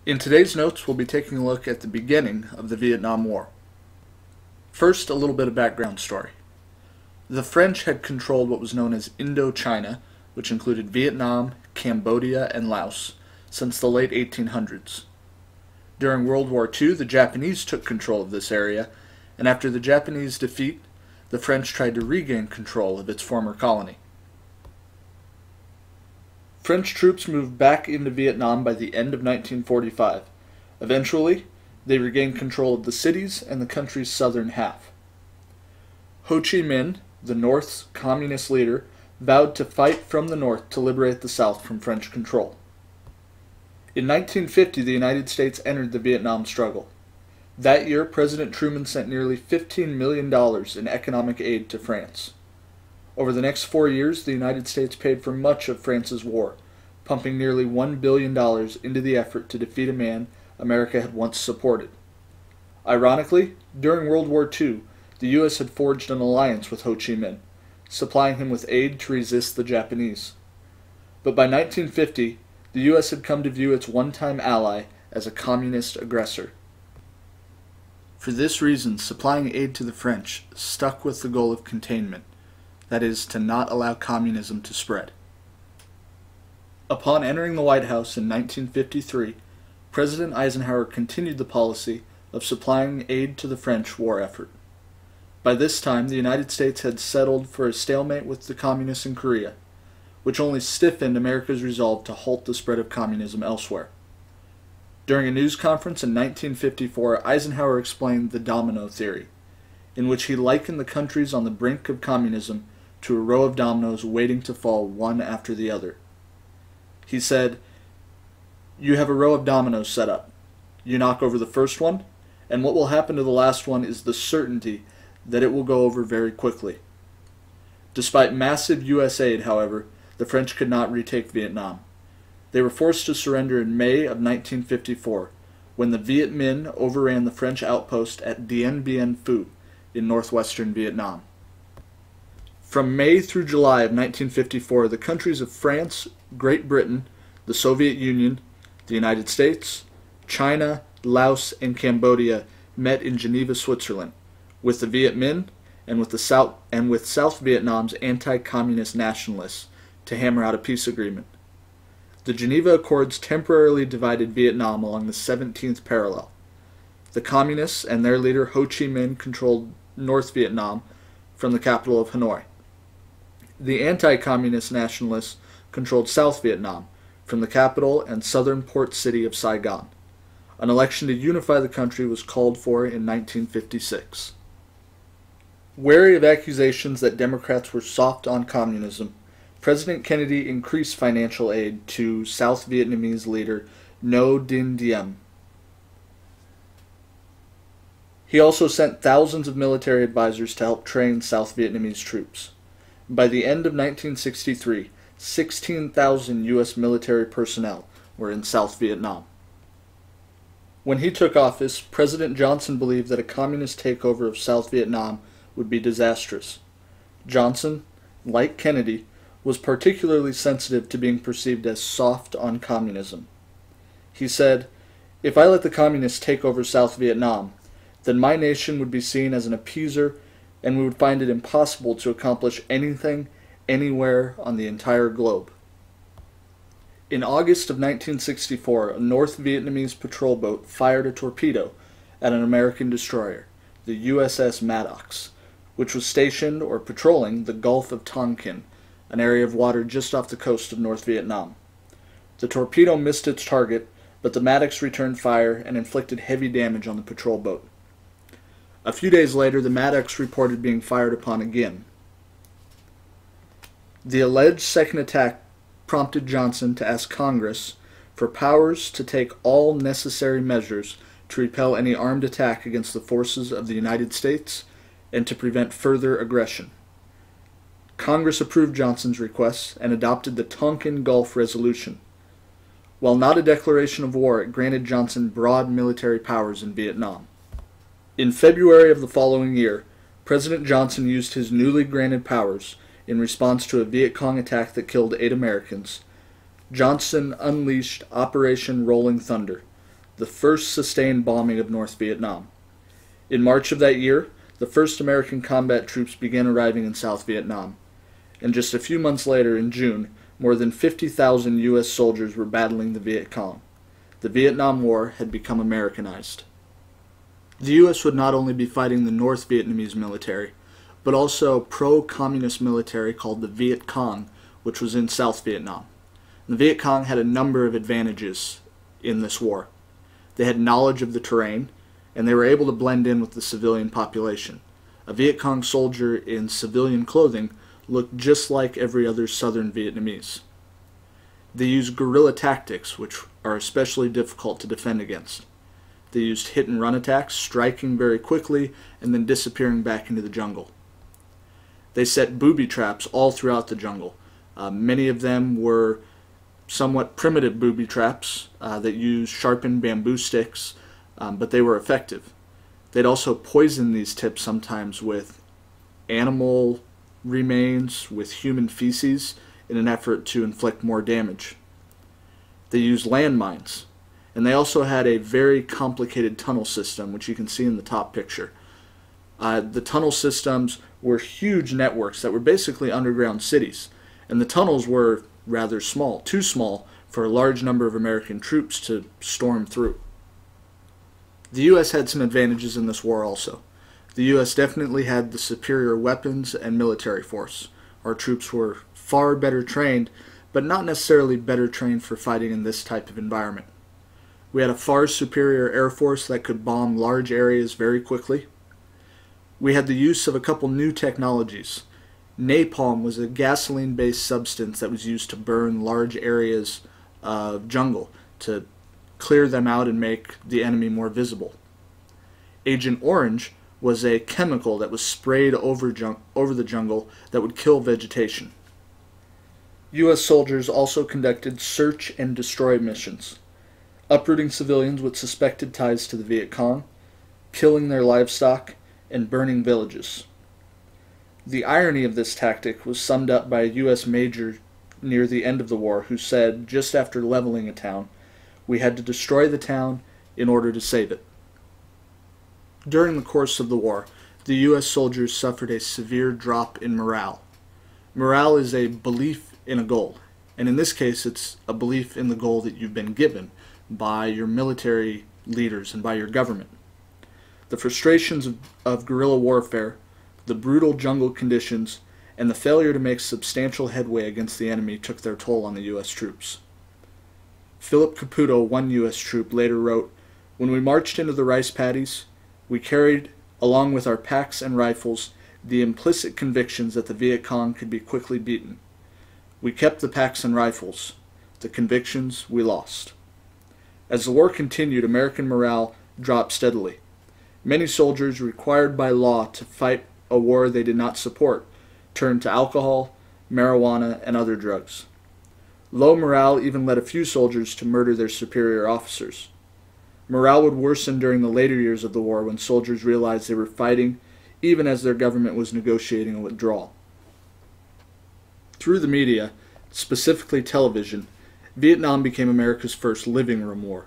In today's notes, we'll be taking a look at the beginning of the Vietnam War. First, a little bit of background story. The French had controlled what was known as Indochina, which included Vietnam, Cambodia, and Laos, since the late 1800s. During World War II, the Japanese took control of this area, and after the Japanese defeat, the French tried to regain control of its former colony. French troops moved back into Vietnam by the end of 1945. Eventually, they regained control of the cities and the country's southern half. Ho Chi Minh, the North's communist leader, vowed to fight from the North to liberate the South from French control. In 1950, the United States entered the Vietnam struggle. That year, President Truman sent nearly $15 million in economic aid to France. Over the next 4 years, the United States paid for much of France's war, pumping nearly $1 billion into the effort to defeat a man America had once supported. Ironically, during World War II, the U.S. had forged an alliance with Ho Chi Minh, supplying him with aid to resist the Japanese. But by 1950, the U.S. had come to view its one-time ally as a communist aggressor. For this reason, supplying aid to the French stuck with the goal of containment, that is, to not allow communism to spread. Upon entering the White House in 1953, President Eisenhower continued the policy of supplying aid to the French war effort. By this time, the United States had settled for a stalemate with the communists in Korea, which only stiffened America's resolve to halt the spread of communism elsewhere. During a news conference in 1954, Eisenhower explained the domino theory, in which he likened the countries on the brink of communism to a row of dominoes waiting to fall one after the other. He said, "You have a row of dominoes set up. You knock over the first one, and what will happen to the last one is the certainty that it will go over very quickly." Despite massive U.S. aid, however, the French could not retake Vietnam. They were forced to surrender in May of 1954, when the Viet Minh overran the French outpost at Dien Bien Phu in northwestern Vietnam. From May through July of 1954, the countries of France, Great Britain, the Soviet Union, the United States, China, Laos, and Cambodia met in Geneva, Switzerland, with the Viet Minh and with South Vietnam's anti-communist nationalists to hammer out a peace agreement. The Geneva Accords temporarily divided Vietnam along the 17th parallel. The communists and their leader Ho Chi Minh controlled North Vietnam from the capital of Hanoi. The anti-communist nationalists controlled South Vietnam from the capital and southern port city of Saigon. An election to unify the country was called for in 1956. Wary of accusations that Democrats were soft on communism, President Kennedy increased financial aid to South Vietnamese leader Ngo Dinh Diem. He also sent thousands of military advisors to help train South Vietnamese troops. By the end of 1963, 16,000 U.S. military personnel were in South Vietnam. When he took office, President Johnson believed that a communist takeover of South Vietnam would be disastrous. Johnson, like Kennedy, was particularly sensitive to being perceived as soft on communism. He said, "If I let the communists take over South Vietnam, then my nation would be seen as an appeaser, and we would find it impossible to accomplish anything, anywhere on the entire globe." In August of 1964, a North Vietnamese patrol boat fired a torpedo at an American destroyer, the USS Maddox, which was stationed or patrolling the Gulf of Tonkin, an area of water just off the coast of North Vietnam. The torpedo missed its target, but the Maddox returned fire and inflicted heavy damage on the patrol boat. A few days later, the Maddox reported being fired upon again. The alleged second attack prompted Johnson to ask Congress for powers to take all necessary measures to repel any armed attack against the forces of the United States and to prevent further aggression. Congress approved Johnson's requests and adopted the Tonkin Gulf Resolution. While not a declaration of war, it granted Johnson broad military powers in Vietnam. In February of the following year, President Johnson used his newly granted powers in response to a Viet Cong attack that killed 8 Americans. Johnson unleashed Operation Rolling Thunder, the first sustained bombing of North Vietnam. In March of that year, the first American combat troops began arriving in South Vietnam, and just a few months later, in June, more than 50,000 U.S. soldiers were battling the Viet Cong. The Vietnam War had become Americanized. The U.S. would not only be fighting the North Vietnamese military, but also pro-communist military called the Viet Cong, which was in South Vietnam. The Viet Cong had a number of advantages in this war. They had knowledge of the terrain, and they were able to blend in with the civilian population. A Viet Cong soldier in civilian clothing looked just like every other southern Vietnamese. They used guerrilla tactics, which are especially difficult to defend against. They used hit-and-run attacks, striking very quickly and then disappearing back into the jungle. They set booby traps all throughout the jungle. Many of them were somewhat primitive booby traps that used sharpened bamboo sticks, but they were effective. They'd also poison these tips sometimes with animal remains, with human feces, in an effort to inflict more damage. They used landmines, and they also had a very complicated tunnel system, which you can see in the top picture. The tunnel systems were huge networks that were basically underground cities, and the tunnels were rather small, too small for a large number of American troops to storm through. The U.S. had some advantages in this war also. The U.S. definitely had the superior weapons and military force. Our troops were far better trained, but not necessarily better trained for fighting in this type of environment. We had a far superior air force that could bomb large areas very quickly. We had the use of a couple new technologies. Napalm was a gasoline-based substance that was used to burn large areas of jungle, to clear them out and make the enemy more visible. Agent Orange was a chemical that was sprayed over the jungle that would kill vegetation. U.S. soldiers also conducted search and destroy missions, uprooting civilians with suspected ties to the Viet Cong, killing their livestock, and burning villages. The irony of this tactic was summed up by a U.S. major near the end of the war who said, just after leveling a town, "We had to destroy the town in order to save it." During the course of the war, the U.S. soldiers suffered a severe drop in morale. Morale is a belief in a goal, and in this case it's a belief in the goal that you've been given by your military leaders and by your government. The frustrations of guerrilla warfare, the brutal jungle conditions, and the failure to make substantial headway against the enemy took their toll on the U.S. troops. Philip Caputo, one U.S. troop, later wrote, "When we marched into the rice paddies, we carried, along with our packs and rifles, the implicit convictions that the Viet Cong could be quickly beaten. We kept the packs and rifles. The convictions we lost." As the war continued, American morale dropped steadily. Many soldiers, required by law to fight a war they did not support, turned to alcohol, marijuana, and other drugs. Low morale even led a few soldiers to murder their superior officers. Morale would worsen during the later years of the war when soldiers realized they were fighting even as their government was negotiating a withdrawal. Through the media, specifically television, Vietnam became America's first living room war.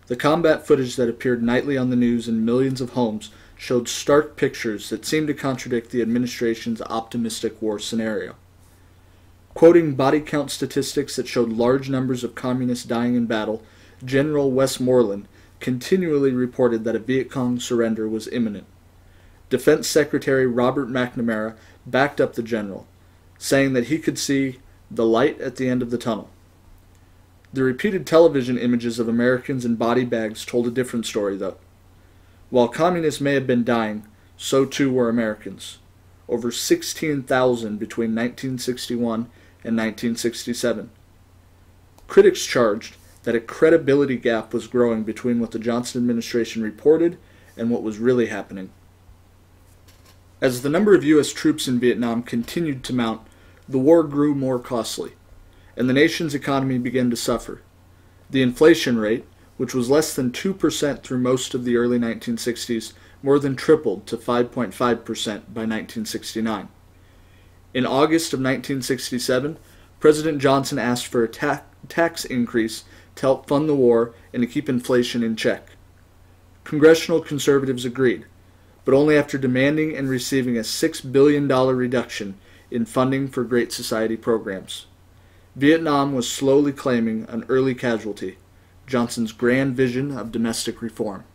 The combat footage that appeared nightly on the news in millions of homes showed stark pictures that seemed to contradict the administration's optimistic war scenario. Quoting body count statistics that showed large numbers of communists dying in battle, General Westmoreland continually reported that a Viet Cong surrender was imminent. Defense Secretary Robert McNamara backed up the general, saying that he could see the light at the end of the tunnel. The repeated television images of Americans in body bags told a different story, though. While communists may have been dying, so too were Americans. Over 16,000 between 1961 and 1967. Critics charged that a credibility gap was growing between what the Johnson administration reported and what was really happening. As the number of U.S. troops in Vietnam continued to mount, the war grew more costly, and the nation's economy began to suffer. The inflation rate, which was less than 2% through most of the early 1960s, more than tripled to 5.5% by 1969. In August of 1967, President Johnson asked for a tax increase to help fund the war and to keep inflation in check. Congressional conservatives agreed, but only after demanding and receiving a $6 billion reduction in funding for Great Society programs. Vietnam was slowly claiming an early casualty, Johnson's grand vision of domestic reform.